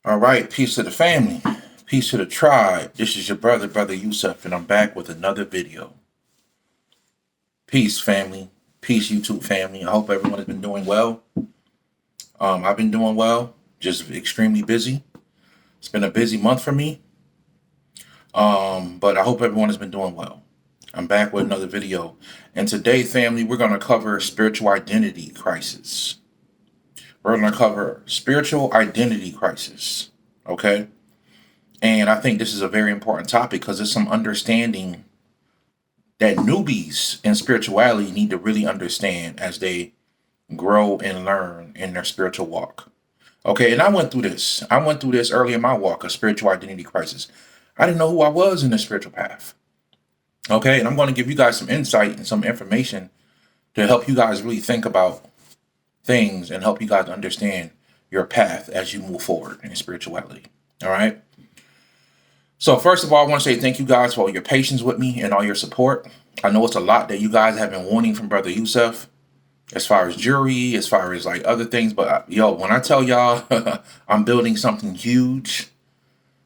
All right, peace to the family, peace to the tribe. This is your brother, BroYosef, and I'm back with another video. Peace, family. Peace, YouTube family. I hope everyone has been doing well. I've been doing well, just extremely busy. It's been a busy month for me, but I hope everyone has been doing well. I'm back with another video, and today, family, we're going to cover spiritual identity crisis. We're going to cover spiritual identity crisis, okay? And I think this is a very important topic because there's some understanding that newbies in spirituality need to really understand as they grow and learn in their spiritual walk. Okay, and I went through this. I went through this early in my walk, a spiritual identity crisis. I didn't know who I was in the spiritual path. Okay, and I'm going to give you guys some insight and some information to help you guys really think about things and help you guys understand your path as you move forward in spirituality. All right. So first of all, I want to say thank you guys for all your patience with me and all your support. I know it's a lot that you guys have been wanting from BroYosef as far as jewelry, as far as like other things. But yo, when I tell y'all I'm building something huge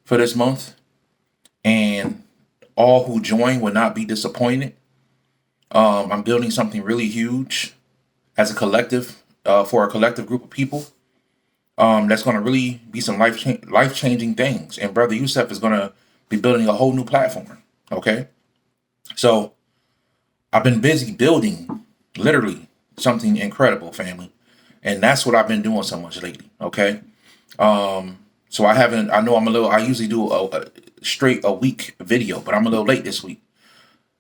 for this month and all who join will not be disappointed. I'm building something really huge as a collective for a collective group of people. That's going to really be some life-changing things. And BroYosef is going to be building a whole new platform. Okay. So I've been busy building literally something incredible, family. And that's what I've been doing so much lately. Okay. So I usually do a straight a week video, but I'm a little late this week,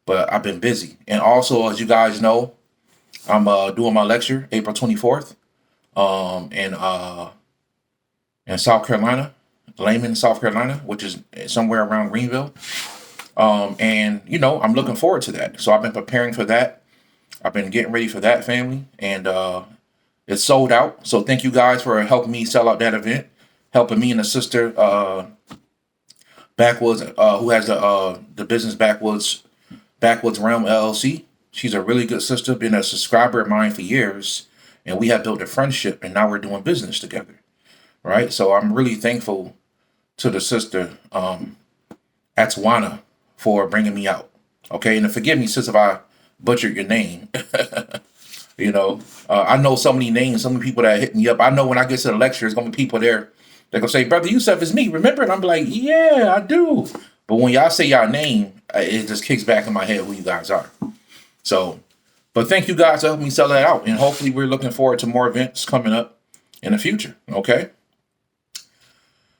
but I've been busy. And also, as you guys know, I'm doing my lecture April 24th in South Carolina, Layman, South Carolina, which is somewhere around Greenville. And I'm looking forward to that. So I've been preparing for that. I've been getting ready for that, family, and it's sold out. So thank you guys for helping me sell out that event, helping me and a sister, Backwoods, who has the business Backwoods Realm LLC. She's a really good sister, been a subscriber of mine for years, and we have built a friendship, and now we're doing business together. Right, so I'm really thankful to the sister Atwana for bringing me out. Okay, and forgive me, sis, if I butchered your name. I know so many names, so many people that are hitting me up. I know when I get to the lecture, there's gonna be people there that gonna say, "BroYosef, is me." Remember? And I'm like, "Yeah, I do." But when y'all say y'all name, it just kicks back in my head who you guys are. So, but thank you guys for helping me sell that out, and hopefully we're looking forward to more events coming up in the future. Okay.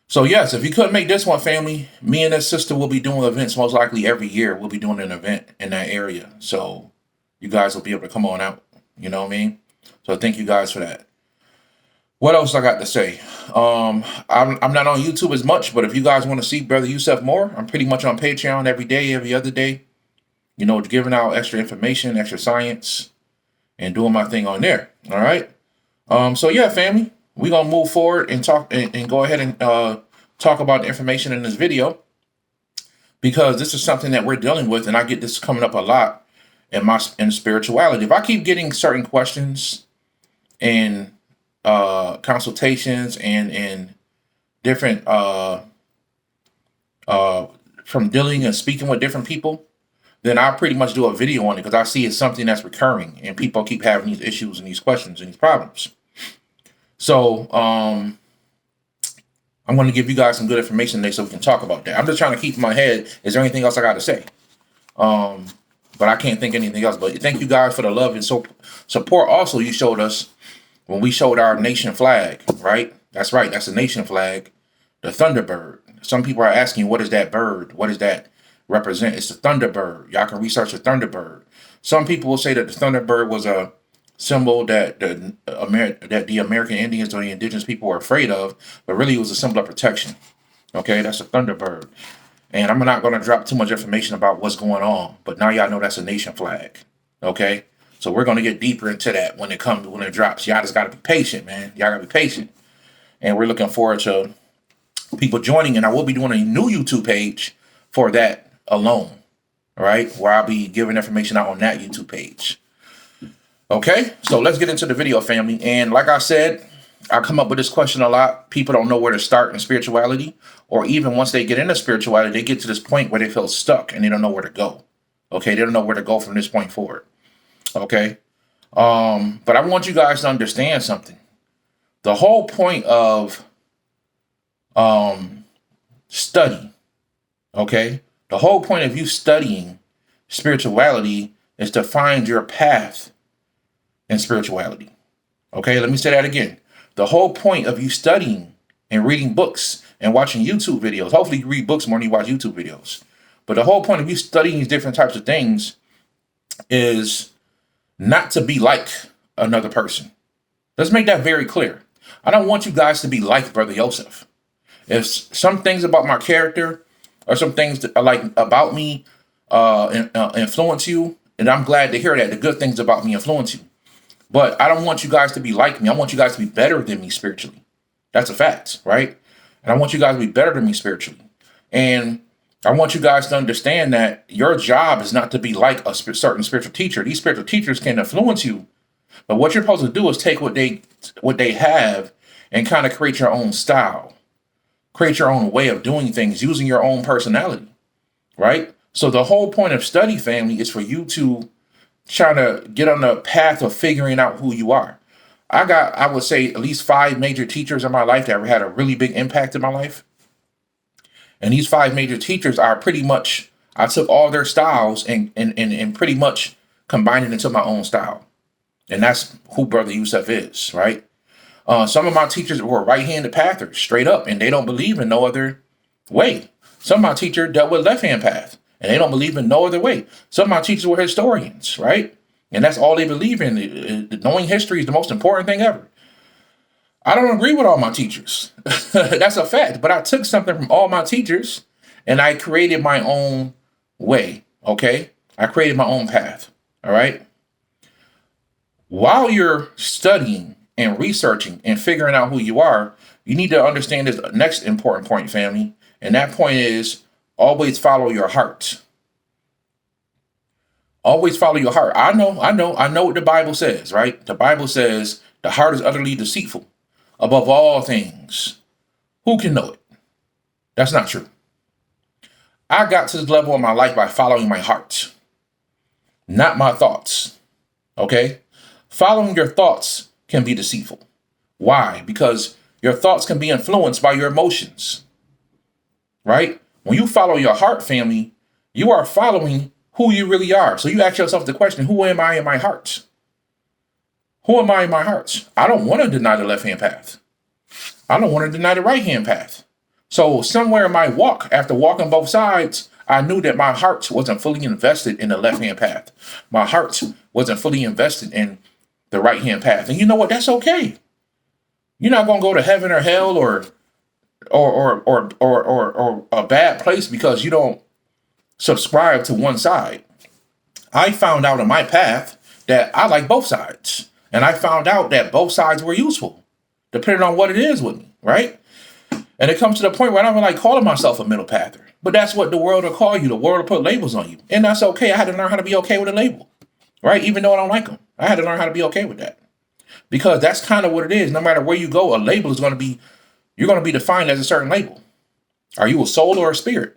So yes, if you couldn't make this one, family, me and this sister will be doing events most likely every year. We'll be doing an event in that area. So you guys will be able to come on out. You know what I mean? So thank you guys for that. What else I got to say? I'm not on YouTube as much, but if you guys want to see BroYosef more, I'm pretty much on Patreon every day, every other day. Giving out extra information, extra science, and doing my thing on there. All right. So yeah, family. We're going to move forward and talk and go ahead and talk about the information in this video, because this is something that we're dealing with, and I get this coming up a lot in spirituality. If I keep getting certain questions and consultations and different from dealing and speaking with different people, then I pretty much do a video on it because I see it's something that's recurring and people keep having these issues and these questions and these problems. So I'm going to give you guys some good information today so we can talk about that. I'm just trying to keep in my head, is there anything else I got to say? But I can't think anything else. But thank you guys for the love and support. Also, you showed us when we showed our nation flag, right? That's right. That's the nation flag, the Thunderbird. Some people are asking, what is that bird? What does that represent? It's the Thunderbird. Y'all can research the Thunderbird. Some people will say that the Thunderbird was a symbol that the American Indians or the indigenous people were afraid of, but really it was a symbol of protection. Okay, that's a Thunderbird. And I'm not going to drop too much information about what's going on, but now y'all know that's a nation flag. Okay, so we're going to get deeper into that when it drops. Y'all just got to be patient, man. Y'all got to be patient. And we're looking forward to people joining, and I will be doing a new YouTube page for that alone. All right, where I'll be giving information out on that YouTube page. Okay, so let's get into the video, family. And like I said, I come up with this question a lot. People don't know where to start in spirituality, or even once they get into spirituality, they get to this point where they feel stuck and they don't know where to go. Okay, they don't know where to go from this point forward. Okay, but I want you guys to understand something. The whole point of study, okay, the whole point of you studying spirituality is to find your path in spirituality. Okay, let me say that again. The whole point of you studying and reading books and watching YouTube videos, hopefully you read books more than you watch YouTube videos, but the whole point of you studying these different types of things is not to be like another person. Let's make that very clear. I don't want you guys to be like BroYosef. If some things about my character or some things that are like about me influence you, and I'm glad to hear that the good things about me influence you. But I don't want you guys to be like me. I want you guys to be better than me spiritually. That's a fact, right? And I want you guys to be better than me spiritually. And I want you guys to understand that your job is not to be like a certain spiritual teacher. These spiritual teachers can influence you, but what you're supposed to do is take what they have and kind of create your own style, create your own way of doing things, using your own personality, right? So the whole point of study, family, is for you to try to get on the path of figuring out who you are. I would say, at least 5 major teachers in my life that had a really big impact in my life. And these 5 major teachers are pretty much, I took all their styles and pretty much combined it into my own style. And that's who BroYosef is, right? Some of my teachers were right-handed pathers, straight up, and they don't believe in no other way. Some of my teachers dealt with left-hand path, and they don't believe in no other way. Some of my teachers were historians, right? And that's all they believe in. Knowing history is the most important thing ever. I don't agree with all my teachers. That's a fact. But I took something from all my teachers and I created my own way. Okay. I created my own path. All right. While you're studying and researching and figuring out who you are, you need to understand this next important point, family. And that point is always follow your heart. Always follow your heart. I know what the Bible says, right? The Bible says the heart is utterly deceitful above all things. Who can know it? That's not true. I got to this level in my life by following my heart, not my thoughts. Okay? Following your thoughts can be deceitful. Why? Because your thoughts can be influenced by your emotions, right? When you follow your heart, family, you are following who you really are. So you ask yourself the question, who am I in my heart? Who am I in my heart? I don't want to deny the left-hand path. I don't want to deny the right-hand path. So somewhere in my walk, after walking both sides, I knew that my heart wasn't fully invested in the left-hand path. My heart wasn't fully invested in the right-hand path. And you know what? That's okay. You're not going to go to heaven or hell or a bad place because you don't subscribe to one side. I found out in my path that I like both sides. And I found out that both sides were useful, depending on what it is with me, right? And it comes to the point where I don't like calling myself a middle pather. But that's what the world will call you. The world will put labels on you. And that's okay. I had to learn how to be okay with a label, right? Even though I don't like them. I had to learn how to be okay with that. Because that's kind of what it is. No matter where you go, a label is going to be, you're going to be defined as a certain label. Are you a soul or a spirit?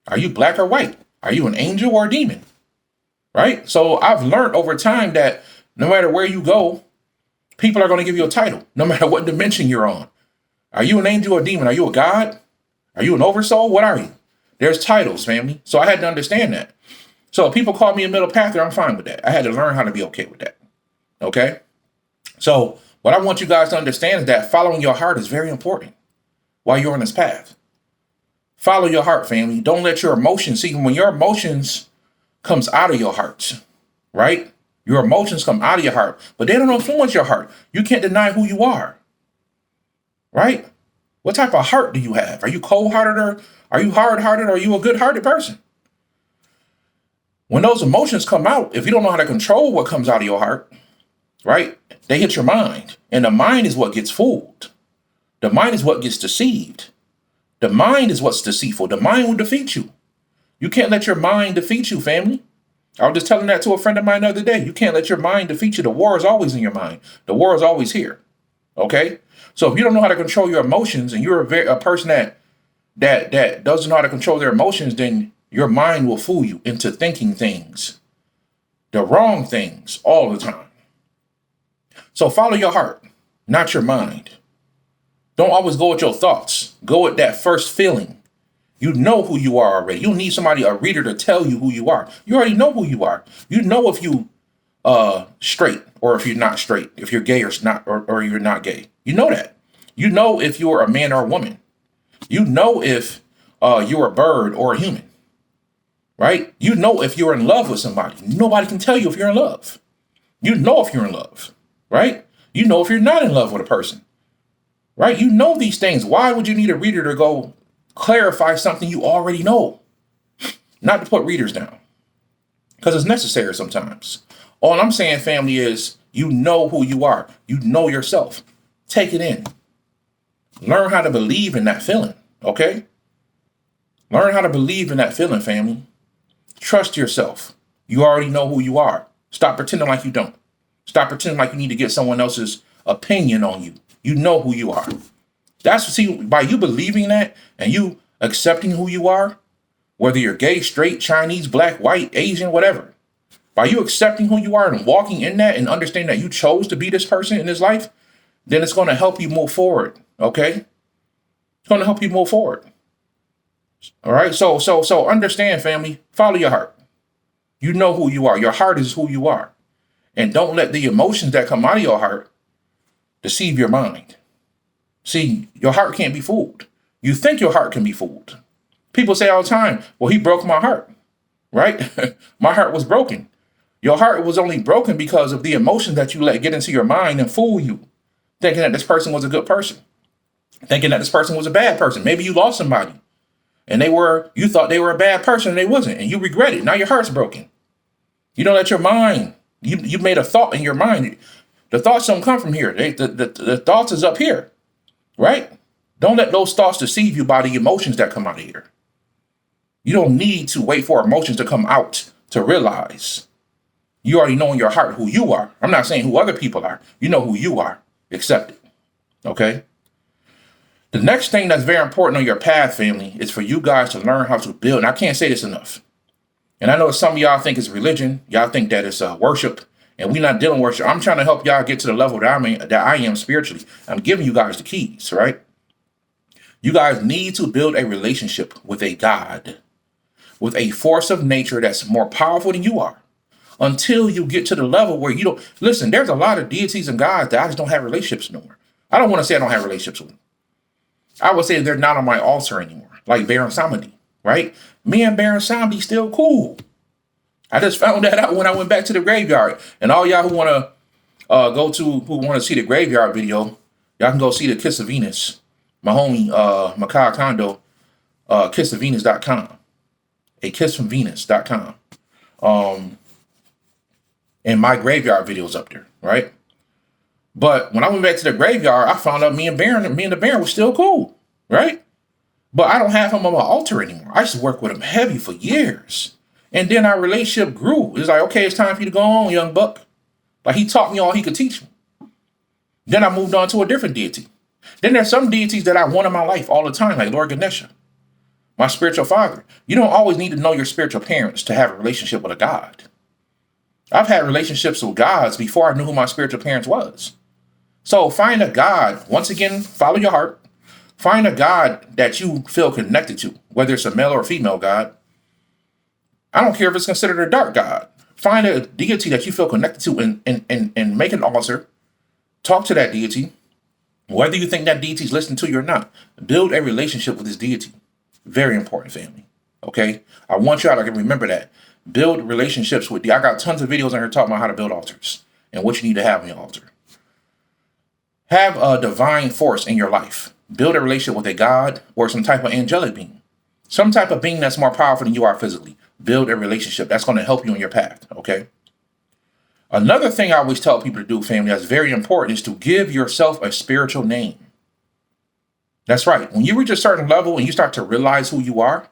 Are you black or white? Are you an angel or a demon? Right? So I've learned over time that no matter where you go, people are going to give you a title, no matter what dimension you're on. Are you an angel or a demon? Are you a god? Are you an oversoul? What are you? There's titles, family. So I had to understand that. So if people call me a middle pather, I'm fine with that. I had to learn how to be okay with that. Okay? So what I want you guys to understand is that following your heart is very important while you're on this path. Follow your heart, family. Don't let your emotions, see, when your emotions comes out of your heart, right? Your emotions come out of your heart, but they don't influence your heart. You can't deny who you are, right? What type of heart do you have? Are you cold-hearted or are you hard-hearted or are you a good-hearted person? When those emotions come out, if you don't know how to control what comes out of your heart, right, they hit your mind. And the mind is what gets fooled. The mind is what gets deceived. The mind is what's deceitful. The mind will defeat you. You can't let your mind defeat you, family. I was just telling that to a friend of mine the other day. You can't let your mind defeat you. The war is always in your mind. The war is always here. Okay? So if you don't know how to control your emotions, and you're a person that doesn't know how to control their emotions, then your mind will fool you into thinking things, the wrong things all the time. So follow your heart, not your mind. Don't always go with your thoughts. Go with that first feeling. You know who you are already. You don't need somebody, a reader, to tell you who you are. You already know who you are. You know if you straight or if you're not straight, if you're gay or not, or you're not gay. You know that. You know if you're a man or a woman. You know if you're a bird or a human, right? You know if you're in love with somebody. Nobody can tell you if you're in love. You know if you're in love, right? You know if you're not in love with a person, right? You know these things. Why would you need a reader to go clarify something you already know? Not to put readers down, because it's necessary sometimes. All I'm saying, family, is you know who you are. You know yourself. Take it in. Learn how to believe in that feeling, okay? Learn how to believe in that feeling, family. Trust yourself. You already know who you are. Stop pretending like you don't. Stop pretending like you need to get someone else's opinion on you. You know who you are. By you believing that and you accepting who you are, whether you're gay, straight, Chinese, black, white, Asian, whatever, by you accepting who you are and walking in that and understanding that you chose to be this person in this life, then it's going to help you move forward. Okay? It's going to help you move forward. All right. So understand, family, follow your heart. You know who you are. Your heart is who you are. And don't let the emotions that come out of your heart deceive your mind. See, your heart can't be fooled. You think your heart can be fooled. People say all the time, well, he broke my heart, right? My heart was broken. Your heart was only broken because of the emotions that you let get into your mind and fool you, thinking that this person was a good person, thinking that this person was a bad person. Maybe you lost somebody and you thought they were a bad person and they wasn't, and you regret it. Now your heart's broken. You don't let your mind, you made a thought in your mind. The thoughts don't come from here. The thoughts is up here, right? Don't let those thoughts deceive you by the emotions that come out of here. You don't need to wait for emotions to come out to realize. You already know in your heart who you are. I'm not saying who other people are. You know who you are. Accept it. Okay? The next thing that's very important on your path, family, is for you guys to learn how to build. And I can't say this enough. And I know some of y'all think it's religion. Y'all think that it's worship. And we're not dealing with worship. I'm trying to help y'all get to the level that I am spiritually. I'm giving you guys the keys, right? You guys need to build a relationship with a God, with a force of nature that's more powerful than you are, until you get to the level where you don't. Listen, there's a lot of deities and gods that I just don't have relationships no more. I don't want to say I don't have relationships with them. I would say they're not on my altar anymore, like Baron Samedi, right? Me and Baron Samedi still cool. I just found that out when I went back to the graveyard. And all y'all who want to who want to see the graveyard video, y'all can go see the Kiss of Venus. My homie, Makai Kondo, kissofvenus.com. A kissfromvenus.com. And my graveyard videos up there, right? But when I went back to the graveyard, I found out me and the Baron was still cool, right? But I don't have him on my altar anymore. I used to work with him heavy for years. And then our relationship grew. It's like, okay, it's time for you to go on, young buck. Like, he taught me all he could teach me. Then I moved on to a different deity. Then there's some deities that I want in my life all the time, like Lord Ganesha, my spiritual father. You don't always need to know your spiritual parents to have a relationship with a god. I've had relationships with gods before I knew who my spiritual parents was. So find a god. Once again, follow your heart. Find a god that you feel connected to, whether it's a male or a female god. I don't care if it's considered a dark god. Find a deity that you feel connected to and make an altar. Talk to that deity. Whether you think that deity is listening to you or not, build a relationship with this deity. Very important, family. Okay? I want y'all to remember that. Build relationships with I got tons of videos on here talking about how to build altars and what you need to have on your altar. Have a divine force in your life. Build a relationship with a god or some type of angelic being. Some type of being that's more powerful than you are physically. Build a relationship. That's going to help you on your path. Okay? Another thing I always tell people to do, family, that's very important, is to give yourself a spiritual name. That's right. When you reach a certain level and you start to realize who you are,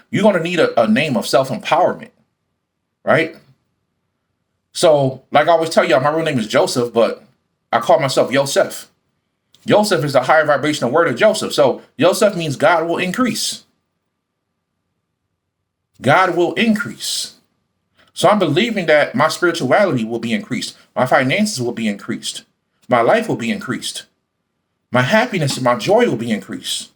you're going to need a name of self-empowerment, right? So, like I always tell y'all, my real name is Joseph, but I call myself Yosef. Yosef is the higher vibrational word of Joseph. So Yosef means God will increase. God will increase. So I'm believing that my spirituality will be increased. My finances will be increased. My life will be increased. My happiness and my joy will be increased.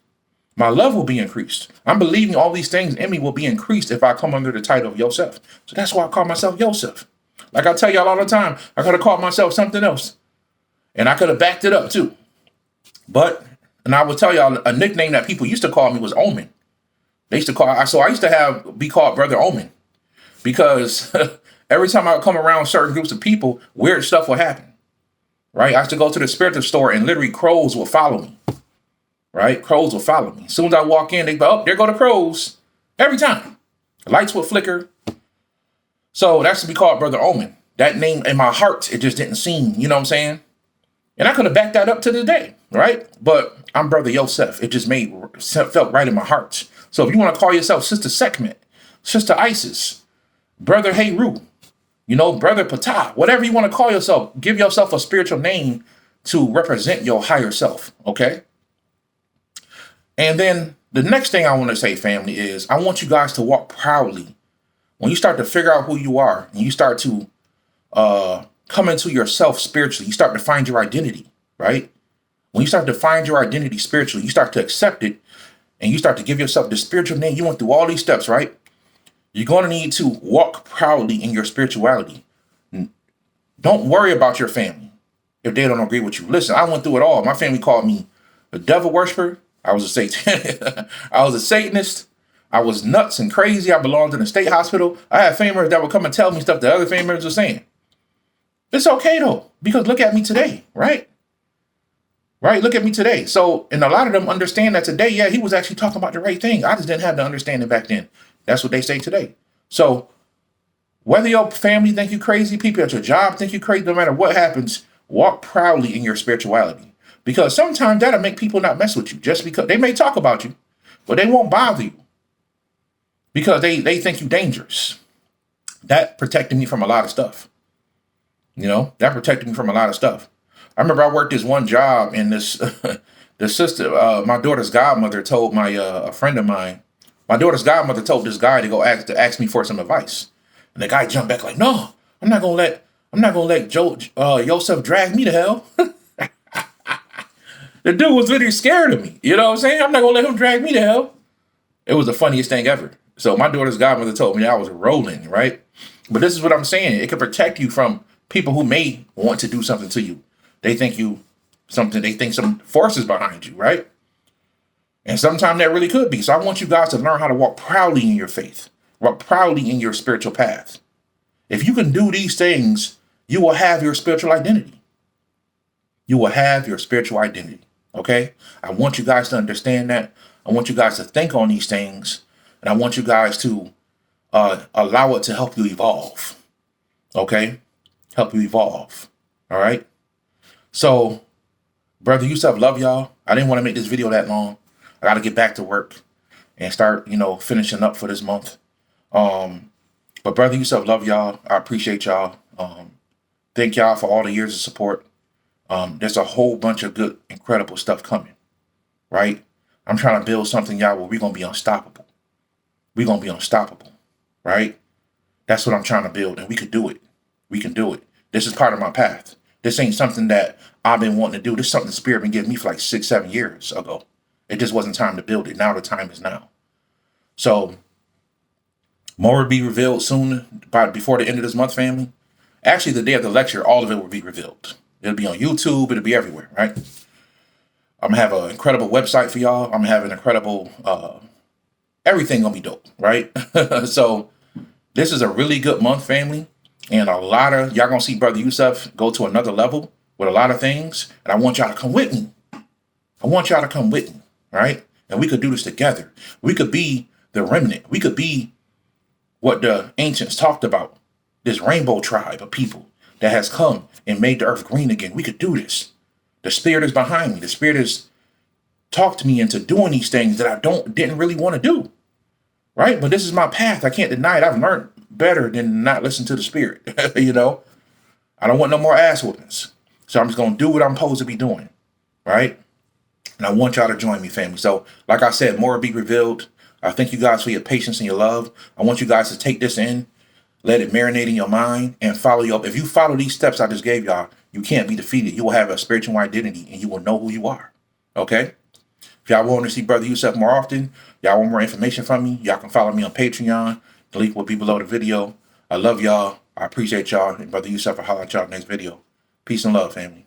My love will be increased. I'm believing all these things in me will be increased if I come under the title of Yosef. So that's why I call myself Yosef. Like I tell y'all all the time, I could have called myself something else. And I could have backed it up too. But, and I will tell y'all, a nickname that people used to call me was Omen. They used to call, so I used to be called Brother Omen. Because every time I would come around certain groups of people, weird stuff would happen. Right? I used to go to the spiritual store and literally crows would follow me. Right? Crows will follow me. As soon as I walk in, they go, oh, there go the crows. Every time. The lights would flicker. So that's to be called Brother Omen. That name in my heart, it just didn't seem, you know what I'm saying? And I could have backed that up to the day, right? But I'm Brother Yosef. It just felt right in my heart. So if you want to call yourself Sister Sekhmet, Sister Isis, Brother Heru, you know, Brother Ptah, whatever you want to call yourself, give yourself a spiritual name to represent your higher self, okay? And then the next thing I want to say, family, is I want you guys to walk proudly. When you start to figure out who you are and you start to come into yourself spiritually, you start to find your identity, right? When you start to find your identity spiritually, you start to accept it and you start to give yourself the spiritual name. You went through all these steps, right? You're going to need to walk proudly in your spirituality. Don't worry about your family if they don't agree with you. Listen, I went through it all. My family called me a devil worshiper. I was a Satan. I was a Satanist. I was nuts and crazy. I belonged in a state hospital. I had family members that would come and tell me stuff that other family members were saying. It's okay though, because look at me today, right? Right? Look at me today. So, and a lot of them understand that today, yeah, he was actually talking about the right thing. I just didn't have the understanding back then. That's what they say today. So whether your family think you crazy, people at your job think you crazy, no matter what happens, walk proudly in your spirituality. Because sometimes that'll make people not mess with you just because they may talk about you, but they won't bother you because they think you dangerous. That protected me from a lot of stuff. You know, that protected me from a lot of stuff. I remember I worked this one job and this, the sister, my daughter's godmother told a friend of mine, my daughter's godmother told this guy to go ask me for some advice. And the guy jumped back like, no, I'm not going to let Yosef drag me to hell. The dude was literally scared of me. You know what I'm saying? I'm not going to let him drag me to hell. It was the funniest thing ever. So my daughter's godmother told me I was rolling, right? But this is what I'm saying. It can protect you from people who may want to do something to you. They think some forces behind you, right? And sometimes that really could be. So I want you guys to learn how to walk proudly in your faith, walk proudly in your spiritual path. If you can do these things, you will have your spiritual identity. You will have your spiritual identity. Okay? I want you guys to understand that. I want you guys to think on these things. And I want you guys to allow it to help you evolve. Okay? Help you evolve. All right? So, Brother Yosef, love y'all. I didn't want to make this video that long. I got to get back to work and start, finishing up for this month. But Brother Yosef, love y'all. I appreciate y'all. Thank y'all for all the years of support. There's a whole bunch of good, incredible stuff coming, right? I'm trying to build something, y'all, where we're going to be unstoppable. We're going to be unstoppable, right? That's what I'm trying to build, and we could do it. We can do it. This is part of my path. This ain't something that I've been wanting to do. This is something the Spirit been giving me for like 6-7 years ago. It just wasn't time to build it. Now the time is now. So more will be revealed soon, before the end of this month, family. Actually, the day of the lecture, all of it will be revealed. It'll be on YouTube. It'll be everywhere, right? I'm going to have an incredible website for y'all. I'm going to have an incredible, everything going to be dope, right? So this is a really good month, family. And a lot of y'all going to see Brother Yosef go to another level with a lot of things. And I want y'all to come with me. I want y'all to come with me, right? And we could do this together. We could be the remnant. We could be what the ancients talked about. This rainbow tribe of people that has come and made the earth green again. We could do this. The Spirit is behind me. The Spirit has talked me into doing these things that I didn't really want to do, right? But this is my path. I can't deny it. I've learned better than not listen to the Spirit. I don't want no more ass whoopings. So I'm just going to do what I'm supposed to be doing. right? And I want y'all to join me, family. So, like I said, more will be revealed. I thank you guys for your patience and your love. I want you guys to take this in, let it marinate in your mind, and follow you up. If you follow these steps I just gave y'all, you can't be defeated. You will have a spiritual identity, and you will know who you are. Okay? If y'all want to see Brother Yusef more often, y'all want more information from me, y'all can follow me on Patreon. The link will be below the video. I love y'all. I appreciate y'all. And Brother Yusef, I'll holler at y'all next video. Peace and love, family.